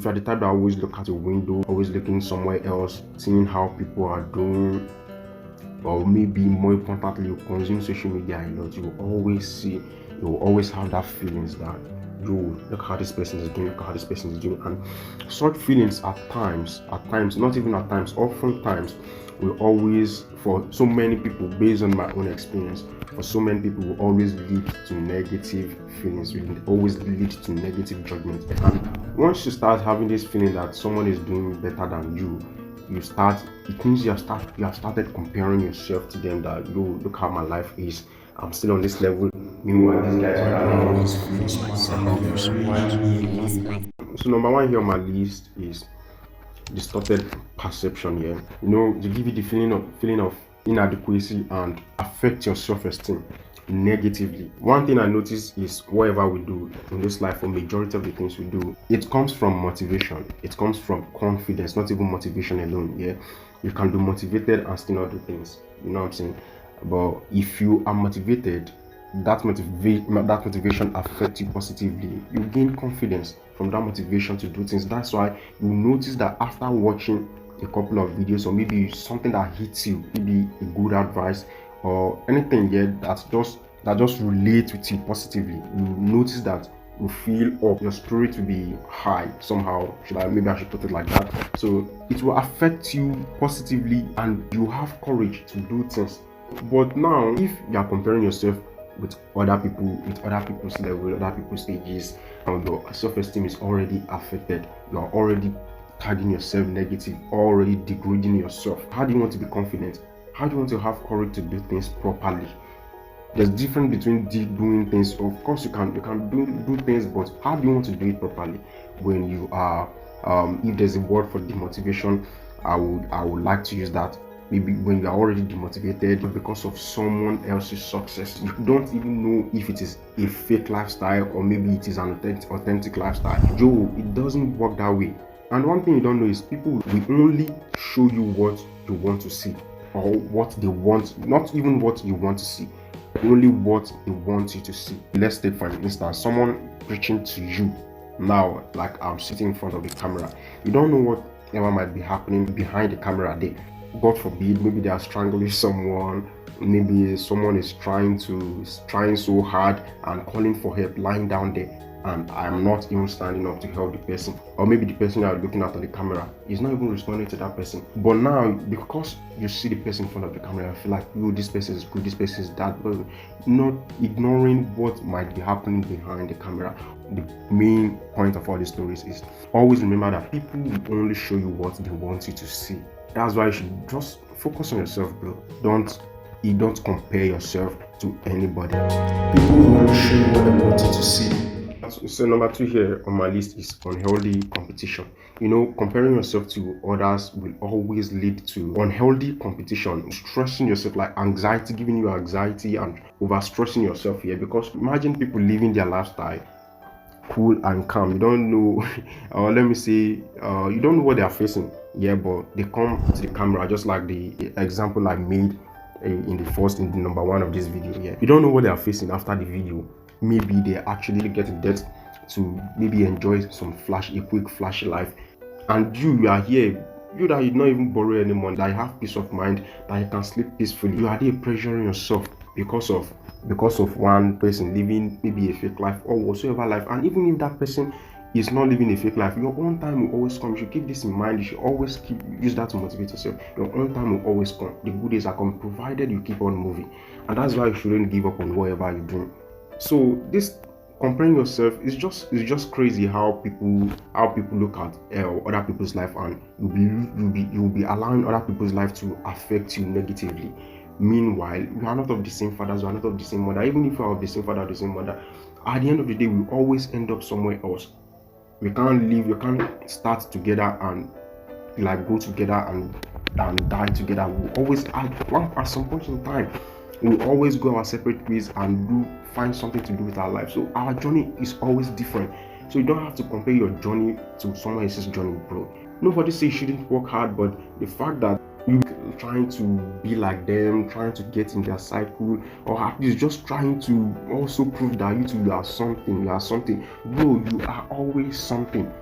if you're the type that always look at your window, always looking somewhere else, seeing how people are doing, or maybe more importantly, you consume social media a lot, you will always have that feelings that, yo, look how this person is doing, look how this person is doing. And such feelings at times, not even at times, oftentimes will always, for so many people, based on my own experience, for so many people will always lead to negative feelings, will always lead to negative judgment. And once you start having this feeling that someone is doing better than you, it means you have started comparing yourself to them, that, yo, look how my life is, I'm still on this level, meanwhile these guys are having all these feelings. So number one here on my list is distorted perception here. To give you the feeling of inadequacy and affect your self-esteem negatively. One thing I notice is whatever we do in this life, or majority of the things we do, it comes from motivation, it comes from confidence, not even motivation alone. You can be motivated and still not do things, you know what I'm saying? But if you are motivated, that motivation affects you positively. You gain confidence from that motivation to do things. That's why you notice that after watching a couple of videos, or maybe something that hits you, maybe a good advice or anything that just relates with you positively, you notice that you feel up, your spirit will be high somehow. Maybe I should put it like that. So it will affect you positively, and you have courage to do things. But now, if you are comparing yourself with other people, with other people's level, other people's stages, and your self-esteem is already affected, you are already tagging yourself negative, already degrading yourself. How do you want to be confident? How do you want to have courage to do things properly? There's difference between doing things. Of course, you can do things, but how do you want to do it properly? When you are, if there's a word for demotivation, I would like to use that. Maybe when you are already demotivated because of someone else's success, you don't even know if it is a fake lifestyle or maybe it is an authentic lifestyle. It doesn't work that way. And one thing you don't know is people will only show you what you want to see, or what they want, not even what you want to see, only what they want you to see. Let's take for instance someone preaching to you now, like I'm sitting in front of the camera. You don't know whatever might be happening behind the camera there. God forbid, maybe they are strangling someone, maybe someone is trying so hard and calling for help, lying down there, and I'm not even standing up to help the person. Or maybe the person you are looking at on the camera is not even responding to that person. But now, because you see the person in front of the camera, I feel like, this person is good, this person is that, but not ignoring what might be happening behind the camera. The main point of all these stories is always remember that people will only show you what they want you to see. That's why you should just focus on yourself, bro. Don't compare yourself to anybody. People will only show you what they want you to see. So number 2 here on my list is unhealthy competition. Comparing yourself to others will always lead to unhealthy competition, stressing yourself, like anxiety, giving you anxiety and over stressing yourself here. Because imagine people living their lifestyle cool and calm. You don't know, or let me say, you don't know what they are facing. But they come to the camera, just like the example I made in the number 1 of this video. You don't know what they are facing after the video. Maybe they actually get in debt to maybe enjoy some a quick flashy life, and you are here, you that you not even borrow any money, that you have peace of mind, that you can sleep peacefully. You are there pressuring yourself because of one person living maybe a fake life or whatsoever life. And even if that person is not living a fake life, your own time will always come. You should keep this in mind. You should always use that to motivate yourself. Your own time will always come. The good days are coming, provided you keep on moving. And that's why you shouldn't give up on whatever you're doing. So this comparing yourself is just crazy how people look at other people's life, and you'll be allowing other people's life to affect you negatively. Meanwhile, we are not of the same fathers, we are not of the same mother. Even if we are of the same father or the same mother, at the end of the day, we always end up somewhere else. We can't start together and go together and die together. We always at some point in time, we always go our separate ways and find something to do with our life. So our journey is always different. So you don't have to compare your journey to someone else's journey, bro. Nobody says you shouldn't work hard, but the fact that you trying to be like them, trying to get in their cycle, or at least just trying to also prove that you are something, bro. You are always something.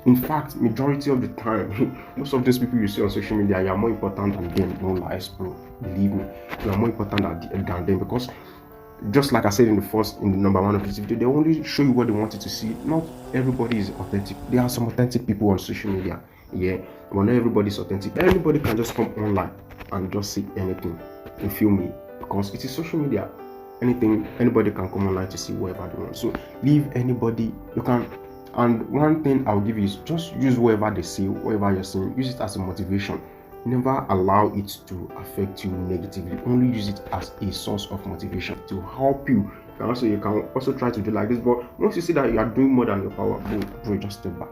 In fact, majority of the time, most of these people you see on social media, you are more important than them. No lies, bro. Believe me, you are more important than them, because just like I said in the number one of this video, they only show you what they wanted to see. Not everybody is authentic. There are some authentic people on social media, yeah, but not everybody is authentic. Anybody can just come online and just say anything. You feel me? Because it is social media. Anybody can come online to see whatever they want. So leave anybody. You can. And one thing I'll give you is just use whatever they say, whatever you're saying, use it as a motivation. Never allow it to affect you negatively. Only use it as a source of motivation to help you. And also, you can also try to do like this. But once you see that you are doing more than your power, bro, just step back.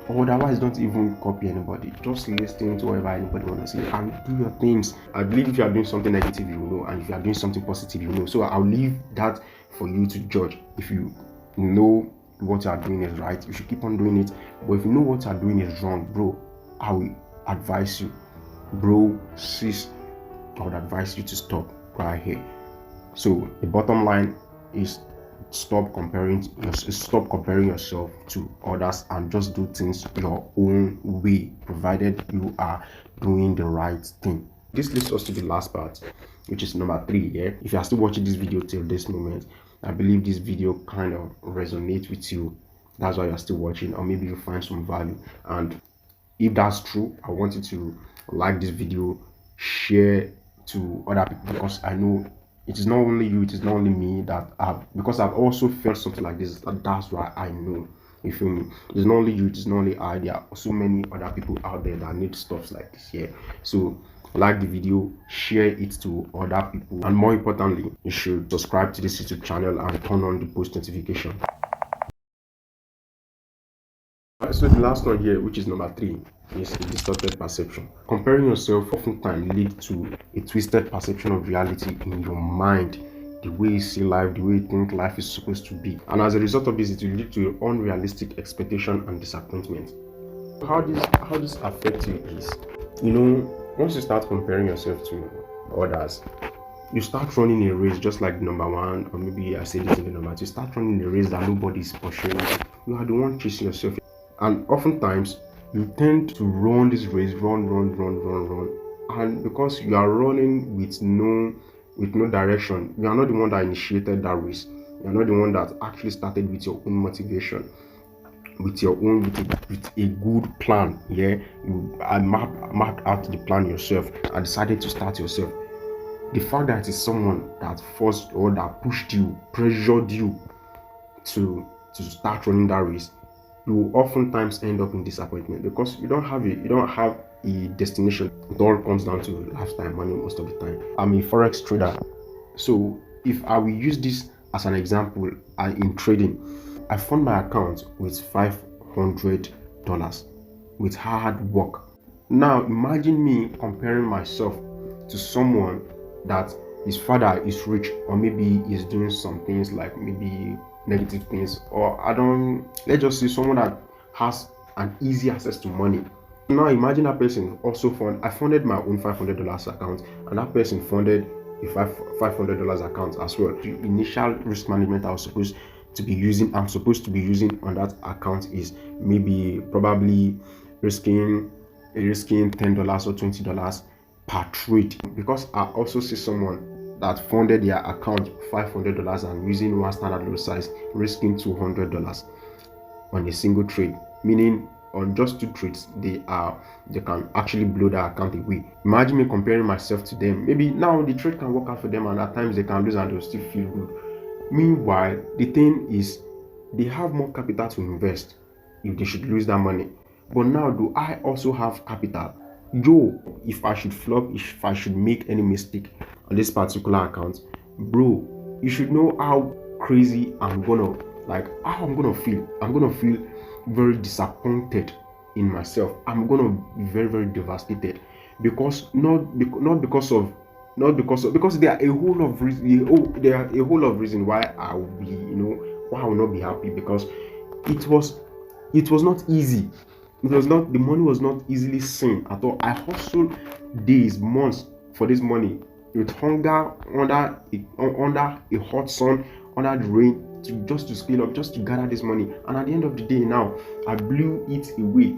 Or otherwise, don't even copy anybody. Just listen to whatever anybody wants to say and do your things. I believe if you are doing something negative, you know, and if you are doing something positive, you know. So I'll leave that for you to judge. If you know what you are doing is right, you should keep on doing it. But if you know what you are doing is wrong, bro, I will advise you, bro, sis, I would advise you to stop right here. So the bottom line is stop comparing yourself to others and just do things your own way, provided you are doing the right thing. This leads us to the last part, which is number 3. Yeah, if you are still watching this video till this moment, I believe this video kind of resonates with you. That's why you're still watching, or maybe you find some value. And if that's true, I want you to like this video, share to other people, because I know it is not only you, it is not only me because I've also felt something like this. That's why I know. You feel me? It's not only you, it is not only I. There are so many other people out there that need stuff like this. Yeah. So like the video, share it to other people, and more importantly, you should subscribe to this YouTube channel and turn on the post notification. So the last one here, which is number 3, is a distorted perception. Comparing yourself oftentimes leads to a twisted perception of reality in your mind, the way you see life, the way you think life is supposed to be. And as a result of this, it will lead to unrealistic expectation and disappointment. How this affects you is, you know, once you start comparing yourself to others, you start running a race, just like the number 1, or maybe I say this in the number 2. You start running a race that nobody is pursuing. You are the one chasing yourself. And oftentimes, you tend to run this race, run. And because you are running with no direction, you are not the one that initiated that race. You are not the one that actually started with your own motivation, with a good plan. Yeah, I mapped out the plan yourself and decided to start yourself. The fact that it is someone that forced or that pushed you, pressured you to start running that race, you will oftentimes end up in disappointment, because you don't have a destination. It all comes down to lifestyle money most of the time. I'm a Forex trader, so if I will use this as an example, in trading, I fund my account with $500 with hard work. Now imagine me comparing myself to someone that his father is rich, or maybe he's doing some things like maybe negative things, or let's just say someone that has an easy access to money. Now imagine that person also I funded my own $500 account, and that person funded a $500 account as well. The initial risk management I'm supposed to be using on that account is probably risking $10 or $20 per trade, because I also see someone that funded their account $500 and using one standard lot size, risking $200 on a single trade, meaning on just 2 trades they can actually blow their account away. Imagine me comparing myself to them. Maybe now the trade can work out for them, and at times they can lose and they'll still feel good. Meanwhile, the thing is, they have more capital to invest if they should lose that money. But now, do I also have capital? If I should flop, if I should make any mistake on this particular account, bro, you should know how crazy how I'm gonna feel. I'm gonna feel very disappointed in myself. I'm gonna be very, very devastated, because because there are a whole lot of reasons why I will not be happy, because it was not easy. The money was not easily seen at all. I hustled days, months for this money, with hunger, under a hot sun, under the rain, to scale up, just to gather this money. And at the end of the day now, I blew it away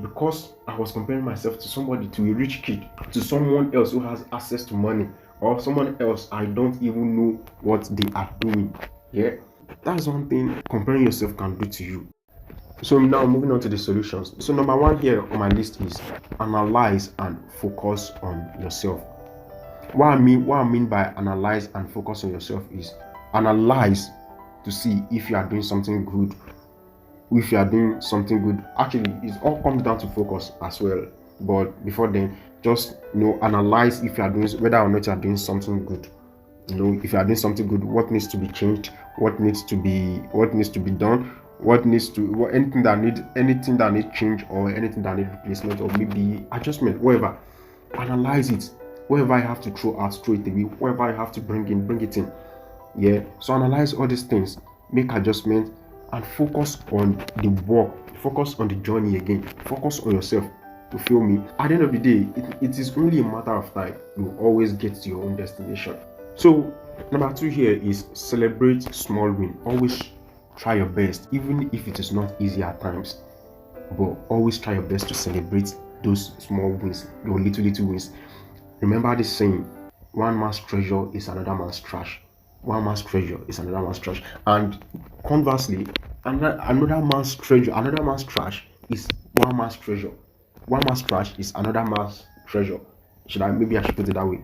because I was comparing myself to somebody, to a rich kid, to someone else who has access to money, or someone else I don't even know what they are doing. Yeah, that's one thing comparing yourself can do to you. So now moving on to the solutions. So number one here on my list is analyze and focus on yourself. What I mean by analyze and focus on yourself is analyze to see if you are doing something good. If you are doing something good, actually, it all comes down to focus as well. But before then, just analyze if you are doing, whether or not you are doing something good. If you are doing something good, what needs to be changed, what needs to be done, anything that needs change, or anything that needs replacement, or maybe adjustment, whatever. Analyze it. Whatever you have to throw out, throw it away. Whatever you have to bring in, bring it in. Yeah. So analyze all these things, make adjustments, and focus on the work. Focus on the journey again. Focus on yourself. You feel me? At the end of the day, it is only a matter of time. You always get to your own destination. So number 2 here is celebrate small win. Always try your best, even if it is not easy at times. But always try your best to celebrate those small wins, your little wins. Remember this saying: one man's treasure is another man's trash. One man's treasure is another man's trash. And conversely, another man's trash is one man's treasure. One man's trash is another man's treasure. Maybe I should put it that way.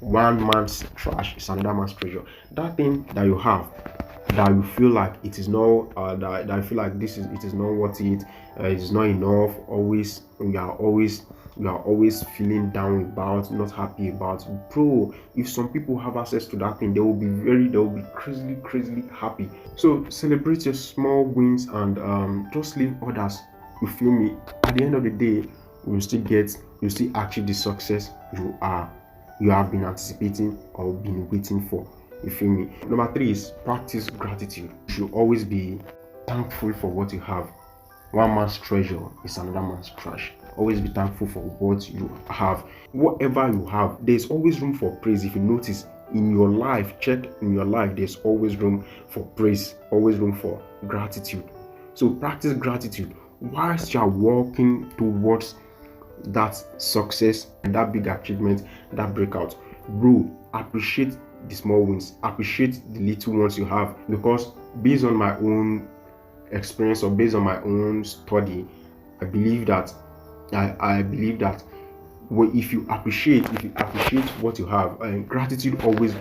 One man's trash is another man's treasure. That thing that you have, that you feel like it is not, that I feel like it is not worth it, it is not enough. You are always feeling down about, not happy about. Bro, if some people have access to that thing, they will be crazily happy. So celebrate your small wins and just leave others. You feel me? At the end of the day, you still achieve the success you have been anticipating or been waiting for. You feel me? Number 3 is practice gratitude. You should always be thankful for what you have. One man's treasure is another man's trash. Always be thankful for what you have. Whatever you have, there's always room for praise. If you notice in your life, there's always room for praise, always room for gratitude. So practice gratitude whilst you are working towards that success, that big achievement, that breakout. Bro, appreciate the small wins, appreciate the little ones you have, because based on my own experience or based on my own study, I believe that if you appreciate what you have, and gratitude always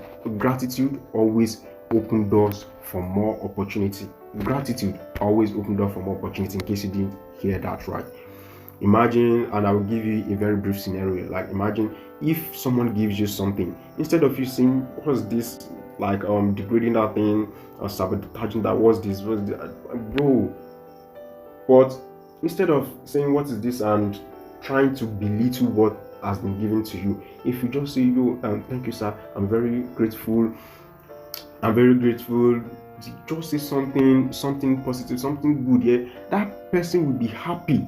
open doors for more opportunity. Gratitude always open doors for more opportunity. In case you didn't hear that right. Imagine, and I will give you a very brief scenario. Like, imagine if someone gives you something, instead of you saying, "What's this?" Like degrading that thing or sabotaging that. What's this, bro? But instead of saying, "What is this?" and trying to belittle what has been given to you, if you just say, "Thank you, sir. I'm very grateful. Just say something positive, something good. Yeah, that person will be happy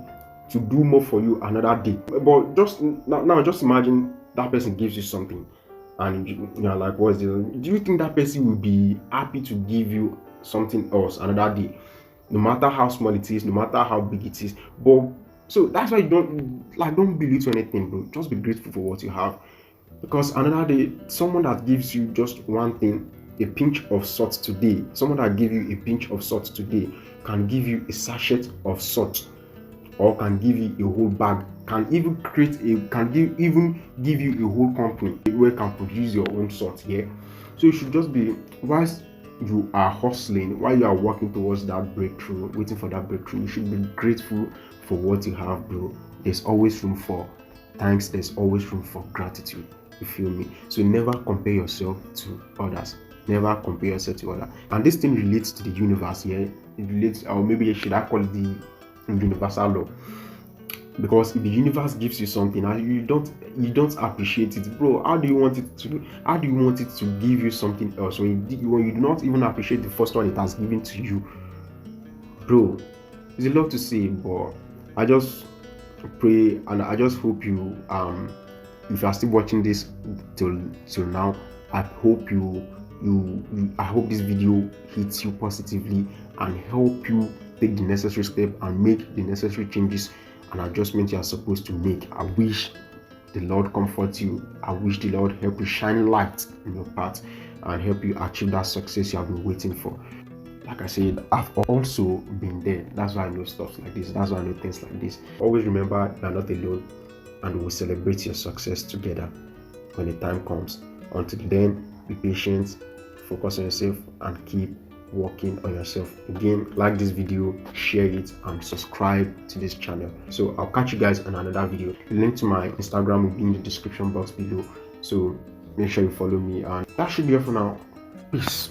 to do more for you another day. But just imagine that person gives you something, and you're like, "What's this?" Do you think that person will be happy to give you something else another day, no matter how small it is, no matter how big it is? But so that's why you don't belittle anything, bro. Just be grateful for what you have, because another day, someone that gives you just one thing, a pinch of salt today, someone that give you a pinch of salt today can give you a sachet of salt, or can give you a whole bag, can even give you a whole company where you can produce your own salt. Yeah. So you should just be, whilst you are hustling, while you are working towards that breakthrough, waiting for that breakthrough, you should be grateful for what you have, bro. There's always room for thanks, there's always room for gratitude. You feel me? So never compare yourself to others. Never compare yourself to others. And this thing relates to the universe. Yeah, it relates, or maybe should I call it the universal law? Because if the universe gives you something and you don't appreciate it, bro, how do you want it to give you something else when you do not even appreciate the first one it has given to you? Bro, there's a lot to say, but I just pray and I just hope if you are still watching this till now, I hope you I hope this video hits you positively and help you take the necessary step and make the necessary changes and adjustments you are supposed to make. I wish the Lord comfort you. I wish the Lord help you shine light in your path and help you achieve that success you have been waiting for. Like I said, I've also been there. That's why I know stuff like this. That's why I know things like this. Always remember you are not alone, and we will celebrate your success together when the time comes. Until then, be patient, focus on yourself, and keep working on yourself. Again, like this video, share it, and subscribe to this channel. So I'll catch you guys on another video. The link to my Instagram will be in the description box below, so make sure you follow me, and that should be it for now. Peace.